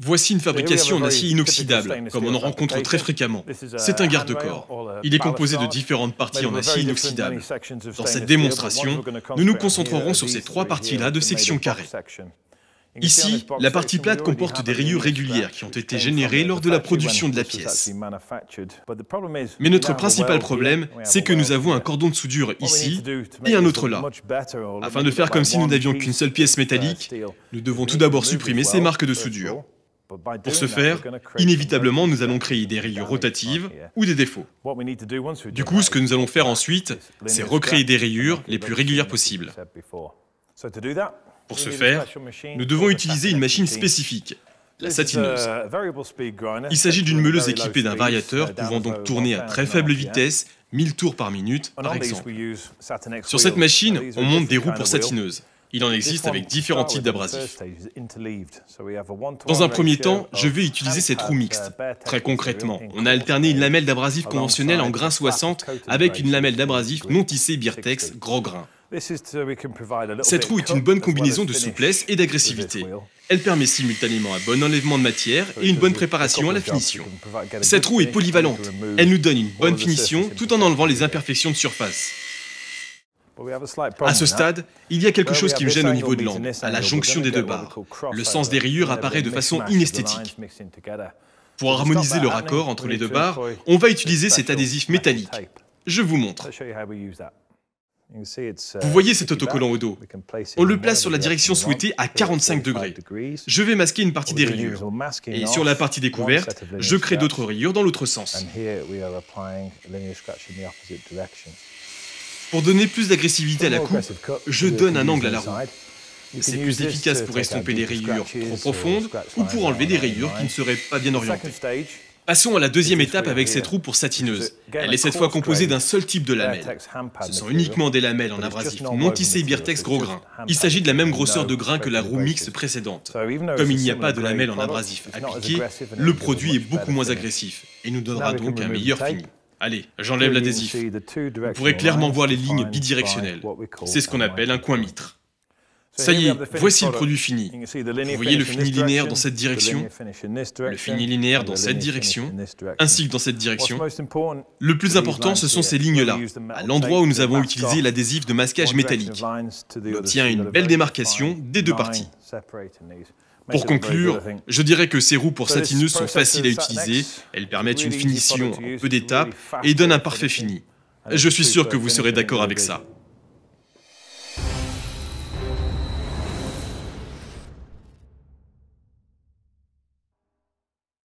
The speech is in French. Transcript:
Voici une fabrication en acier inoxydable, comme on en rencontre très fréquemment. C'est un garde-corps. Il est composé de différentes parties en acier inoxydable. Dans cette démonstration, nous nous concentrerons sur ces trois parties-là de section carrée. Ici, la partie plate comporte des rayures régulières qui ont été générées lors de la production de la pièce. Mais notre principal problème, c'est que nous avons un cordon de soudure ici et un autre là. Afin de faire comme si nous n'avions qu'une seule pièce métallique, nous devons tout d'abord supprimer ces marques de soudure. Pour ce faire, inévitablement, nous allons créer des rayures rotatives ou des défauts. Du coup, ce que nous allons faire ensuite, c'est recréer des rayures les plus régulières possibles. Pour ce faire, nous devons utiliser une machine spécifique, la satineuse. Il s'agit d'une meuleuse équipée d'un variateur pouvant donc tourner à très faible vitesse, 1000 tours par minute, par exemple. Sur cette machine, on monte des roues pour satineuses. Il en existe avec différents types d'abrasifs. Dans un premier temps, je vais utiliser cette roue mixte. Très concrètement, on a alterné une lamelle d'abrasif conventionnelle en grain 60 avec une lamelle d'abrasif non tissé Birtex gros grain. Cette roue est une bonne combinaison de souplesse et d'agressivité. Elle permet simultanément un bon enlèvement de matière et une bonne préparation à la finition. Cette roue est polyvalente. Elle nous donne une bonne finition tout en enlevant les imperfections de surface. À ce stade, il y a quelque chose qui me gêne au niveau de l'angle, à la jonction des deux barres. Le sens des rayures apparaît de façon inesthétique. Pour harmoniser le raccord entre les deux barres, on va utiliser cet adhésif métallique. Je vous montre. Vous voyez cet autocollant au dos? On le place sur la direction souhaitée à 45 degrés. Je vais masquer une partie des rayures. Et sur la partie découverte, je crée d'autres rayures dans l'autre sens. Pour donner plus d'agressivité à la coupe, je donne un angle à la roue. C'est plus efficace pour estomper les rayures trop profondes ou pour enlever des rayures qui ne seraient pas bien orientées. Passons à la deuxième étape avec cette roue pour satineuse. Elle est cette fois composée d'un seul type de lamelles. Ce sont uniquement des lamelles en abrasif non tissé Birtex gros grain. Il s'agit de la même grosseur de grain que la roue mixte précédente. Comme il n'y a pas de lamelles en abrasif appliquées, le produit est beaucoup moins agressif et nous donnera donc un meilleur fini. Allez, j'enlève l'adhésif. Vous pourrez clairement voir les lignes bidirectionnelles. C'est ce qu'on appelle un coin mitre. Ça y est, voici le produit fini. Vous voyez le fini linéaire dans cette direction, le fini linéaire dans cette direction, ainsi que dans cette direction. Le plus important, ce sont ces lignes-là, à l'endroit où nous avons utilisé l'adhésif de masquage métallique. On obtient une belle démarcation des deux parties. Pour conclure, je dirais que ces roues pour satineuses sont faciles à utiliser, elles permettent une finition en peu d'étapes et donnent un parfait fini. Je suis sûr que vous serez d'accord avec ça.